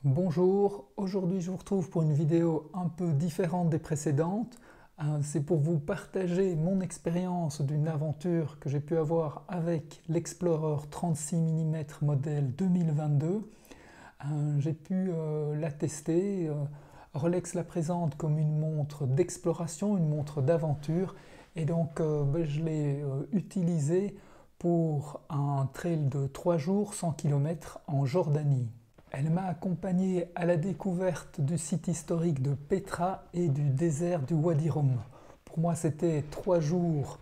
Bonjour, aujourd'hui je vous retrouve pour une vidéo un peu différente des précédentes. C'est pour vous partager mon expérience d'une aventure que j'ai pu avoir avec l'Explorer 36 mm modèle 2022. J'ai pu la tester. Rolex la présente comme une montre d'exploration, une montre d'aventure, et donc je l'ai utilisée pour un trail de 3 jours 100 km en Jordanie. Elle m'a accompagné à la découverte du site historique de Petra et du désert du Wadi Rum. Pour moi, c'était 3 jours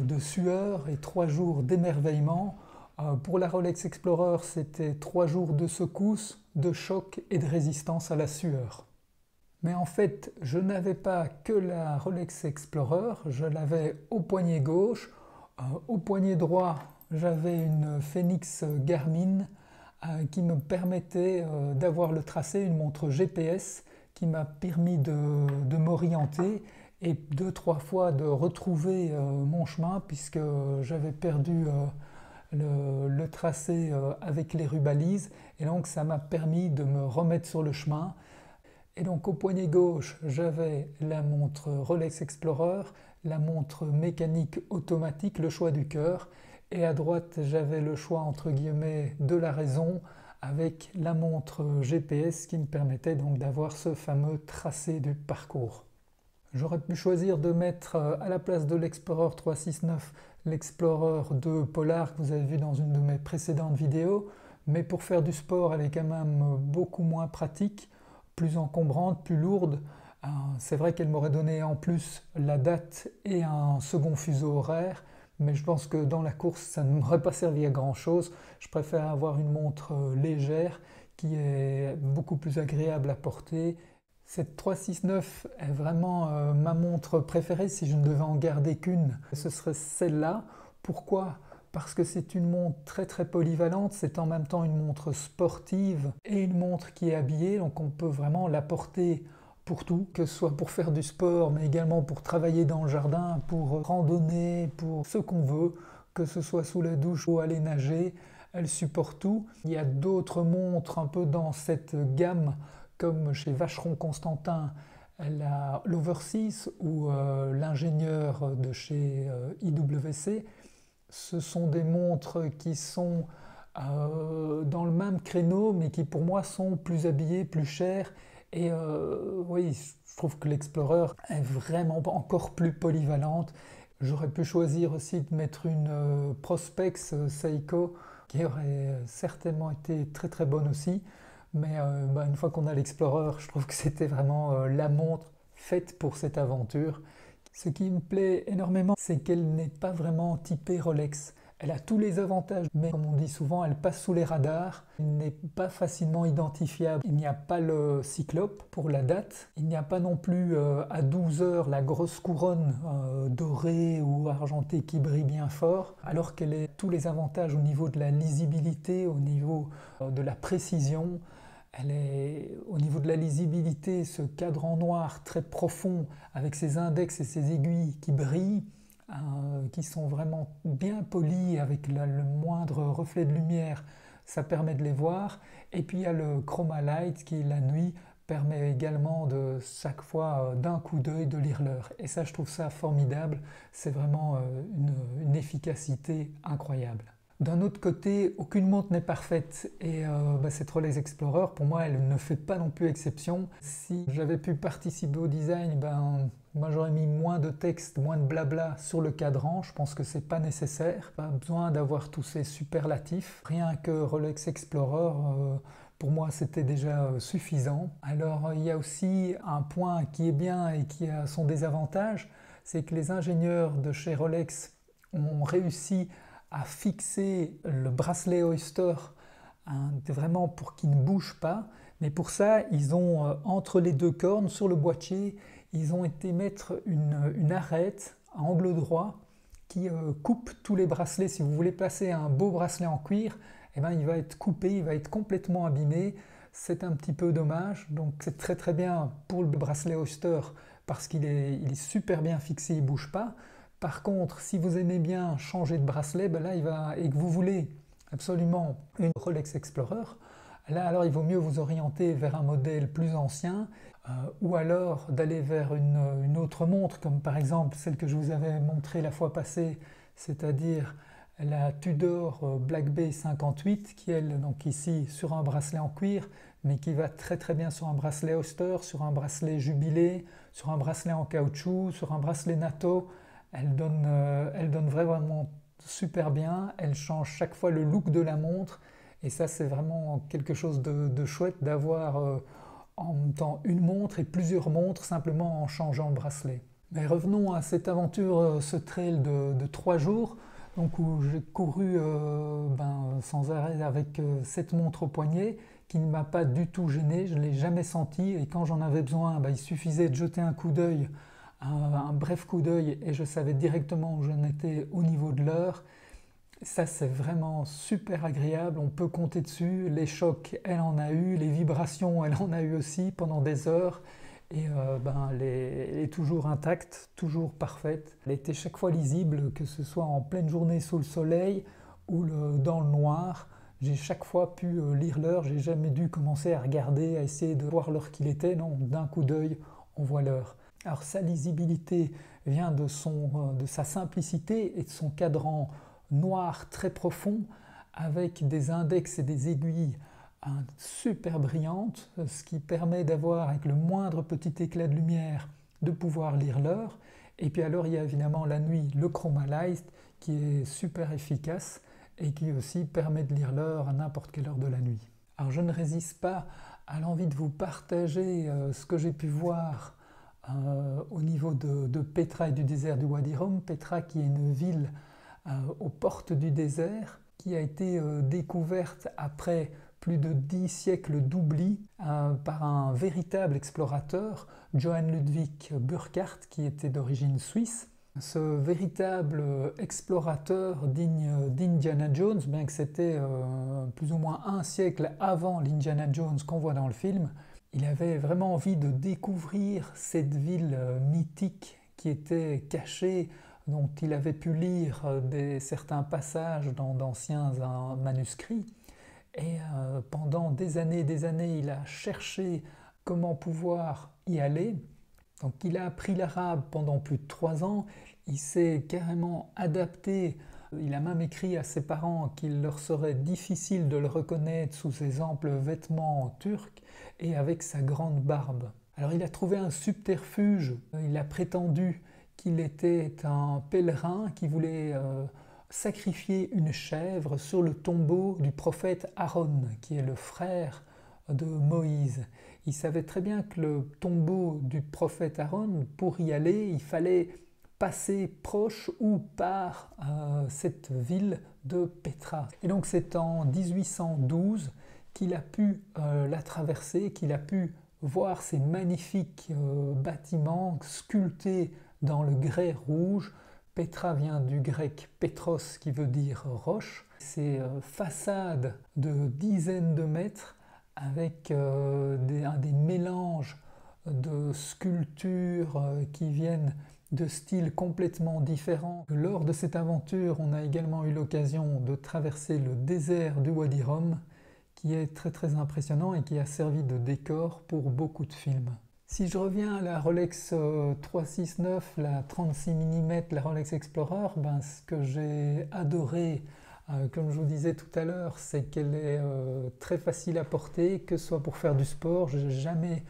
de sueur et 3 jours d'émerveillement. Pour la Rolex Explorer, c'était 3 jours de secousse, de choc et de résistance à la sueur. Mais en fait, je n'avais pas que la Rolex Explorer, je l'avais au poignet gauche. Au poignet droit, j'avais une Phoenix Garmin qui me permettait d'avoir le tracé, une montre GPS qui m'a permis de m'orienter et 2-3 fois de retrouver mon chemin, puisque j'avais perdu le tracé avec les rubalises, et donc ça m'a permis de me remettre sur le chemin. Et donc au poignet gauche, j'avais la montre Rolex Explorer, la montre mécanique automatique, le choix du cœur, et à droite j'avais le choix entre guillemets de la raison avec la montre GPS qui me permettait donc d'avoir ce fameux tracé du parcours. J'aurais pu choisir de mettre à la place de l'Explorer 369 l'Explorer 2 Polar que vous avez vu dans une de mes précédentes vidéos, mais pour faire du sport elle est quand même beaucoup moins pratique, plus encombrante, plus lourde. C'est vrai qu'elle m'aurait donné en plus la date et un second fuseau horaire, mais je pense que dans la course ça ne m'aurait pas servi à grand chose. Je préfère avoir une montre légère qui est beaucoup plus agréable à porter. Cette 369 est vraiment ma montre préférée. Si je ne devais en garder qu'une, ce serait celle-là. Pourquoi ? Parce que c'est une montre très polyvalente, c'est en même temps une montre sportive et une montre qui est habillée, donc on peut vraiment la porter pour tout, que ce soit pour faire du sport, mais également pour travailler dans le jardin, pour randonner, pour ce qu'on veut, que ce soit sous la douche ou aller nager, elle supporte tout. Il y a d'autres montres un peu dans cette gamme, comme chez Vacheron Constantin, l'Overseas ou l'ingénieur de chez IWC. Ce sont des montres qui sont dans le même créneau, mais qui pour moi sont plus habillées, plus chères. Et oui, je trouve que l'Explorer est vraiment encore plus polyvalente. J'aurais pu choisir aussi de mettre une Prospex Seiko, qui aurait certainement été très bonne aussi. Mais une fois qu'on a l'Explorer, je trouve que c'était vraiment la montre faite pour cette aventure. Ce qui me plaît énormément, c'est qu'elle n'est pas vraiment typée Rolex. Elle a tous les avantages, mais comme on dit souvent, elle passe sous les radars. Elle n'est pas facilement identifiable. Il n'y a pas le cyclope pour la date. Il n'y a pas non plus à 12 heures la grosse couronne dorée ou argentée qui brille bien fort, alors qu'elle a tous les avantages au niveau de la lisibilité, au niveau de la précision. Elle est, au niveau de la lisibilité, ce cadran noir très profond avec ses index et ses aiguilles qui brillent, qui sont vraiment bien polis avec le moindre reflet de lumière, ça permet de les voir. Et puis il y a le Chroma Light qui, la nuit, permet également de chaque fois d'un coup d'œil de lire l'heure. Et ça, je trouve ça formidable, c'est vraiment une efficacité incroyable. D'un autre côté, aucune montre n'est parfaite et cette Rolex Explorer, pour moi, elle ne fait pas non plus exception. Si j'avais pu participer au design, moi j'aurais mis moins de texte, moins de blabla sur le cadran. Je pense que c'est pas nécessaire. Pas besoin d'avoir tous ces superlatifs. Rien que Rolex Explorer, pour moi, c'était déjà suffisant. Alors il y a aussi un point qui est bien et qui a son désavantage, c'est que les ingénieurs de chez Rolex ont réussi à fixer le bracelet Oyster vraiment pour qu'il ne bouge pas. Mais pour ça, ils ont, entre les deux cornes, sur le boîtier, ils ont été mettre une arête à angle droit qui coupe tous les bracelets. Si vous voulez passer un beau bracelet en cuir, eh ben, il va être coupé, il va être complètement abîmé. C'est un petit peu dommage. Donc c'est très bien pour le bracelet Oyster parce qu'il est super bien fixé, il ne bouge pas. Par contre, si vous aimez bien changer de bracelet, là, et que vous voulez absolument une Rolex Explorer, Là, alors, il vaut mieux vous orienter vers un modèle plus ancien ou alors d'aller vers une autre montre, comme par exemple celle que je vous avais montrée la fois passée, c'est-à-dire la Tudor Black Bay 58, qui est donc ici sur un bracelet en cuir, mais qui va très très bien sur un bracelet Oyster, sur un bracelet Jubilé, sur un bracelet en caoutchouc, sur un bracelet NATO. Elle donne vraiment super bien, elle change chaque fois le look de la montre, et ça c'est vraiment quelque chose de chouette d'avoir en même temps une montre et plusieurs montres simplement en changeant le bracelet. Mais revenons à cette aventure, ce trail de 3 jours, donc où j'ai couru sans arrêt avec cette montre au poignet qui ne m'a pas du tout gêné, je ne l'ai jamais senti, et quand j'en avais besoin, il suffisait de jeter un coup d'œil, un bref coup d'œil, et je savais directement où j'en étais au niveau de l'heure. Ça c'est vraiment super agréable, on peut compter dessus, les chocs elle en a eu, les vibrations elle en a eu aussi pendant des heures, et elle est toujours intacte, toujours parfaite. Elle était chaque fois lisible, que ce soit en pleine journée sous le soleil ou dans le noir. J'ai chaque fois pu lire l'heure, j'ai jamais dû commencer à regarder, à essayer de voir l'heure qu'il était, non, d'un coup d'œil on voit l'heure. Alors sa lisibilité vient de sa simplicité et de son cadran noir très profond avec des index et des aiguilles super brillantes, ce qui permet d'avoir avec le moindre petit éclat de lumière de pouvoir lire l'heure. Et puis alors il y a évidemment la nuit, le Chromalight qui est super efficace et qui aussi permet de lire l'heure à n'importe quelle heure de la nuit. Alors je ne résiste pas à l'envie de vous partager ce que j'ai pu voir au niveau de Petra et du désert du Wadi Rum. Petra qui est une ville aux portes du désert, qui a été découverte après plus de 10 siècles d'oubli par un véritable explorateur, Johann Ludwig Burckhardt, qui était d'origine suisse. Ce véritable explorateur digne d'Indiana Jones, bien que c'était plus ou moins un siècle avant l'Indiana Jones qu'on voit dans le film, il avait vraiment envie de découvrir cette ville mythique qui était cachée, dont il avait pu lire certains passages dans d'anciens manuscrits. Et pendant des années, il a cherché comment pouvoir y aller. Donc il a appris l'arabe pendant plus de 3 ans, il s'est carrément adapté, il a même écrit à ses parents qu'il leur serait difficile de le reconnaître sous ses amples vêtements turcs et avec sa grande barbe. Alors il a trouvé un subterfuge, il a prétendu qu'il était un pèlerin qui voulait sacrifier une chèvre sur le tombeau du prophète Aaron, qui est le frère de Moïse. Il savait très bien que le tombeau du prophète Aaron, pour y aller, il fallait passer proche ou par cette ville de Petra. Et donc c'est en 1812 qu'il a pu la traverser, qu'il a pu voir ces magnifiques bâtiments sculptés dans le grès rouge. Petra vient du grec Petros qui veut dire roche. Ces façades de dizaines de mètres avec des mélanges de sculptures qui viennent de styles complètement différents. Lors de cette aventure, on a également eu l'occasion de traverser le désert du Wadi Rum, qui est très très impressionnant et qui a servi de décor pour beaucoup de films. Si je reviens à la Rolex 369, la 36 mm, la Rolex Explorer, ce que j'ai adoré, comme je vous disais tout à l'heure, c'est qu'elle est très facile à porter, que ce soit pour faire du sport, je n'ai jamais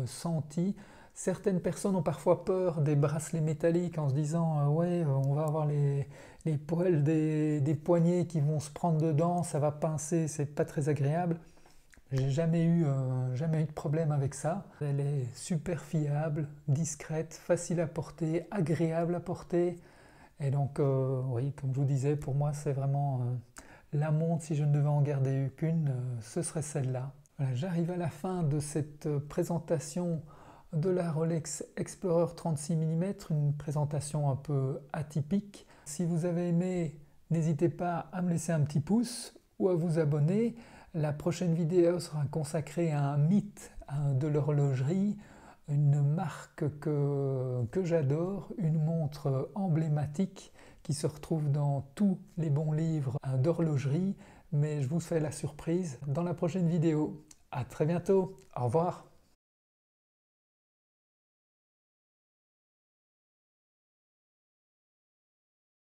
senti. Certaines personnes ont parfois peur des bracelets métalliques en se disant ouais, on va avoir les poils des poignets qui vont se prendre dedans, ça va pincer, c'est pas très agréable. J'ai jamais eu de problème avec ça. Elle est super fiable, discrète, facile à porter, agréable à porter. Et donc, oui, comme je vous disais, pour moi, c'est vraiment la montre, si je ne devais en garder qu'une, ce serait celle-là. Voilà, j'arrive à la fin de cette présentation de la Rolex Explorer 36 mm, une présentation un peu atypique. Si vous avez aimé, n'hésitez pas à me laisser un petit pouce ou à vous abonner. La prochaine vidéo sera consacrée à un mythe de l'horlogerie, une marque que j'adore, une montre emblématique qui se retrouve dans tous les bons livres d'horlogerie, mais je vous fais la surprise dans la prochaine vidéo. À très bientôt, au revoir.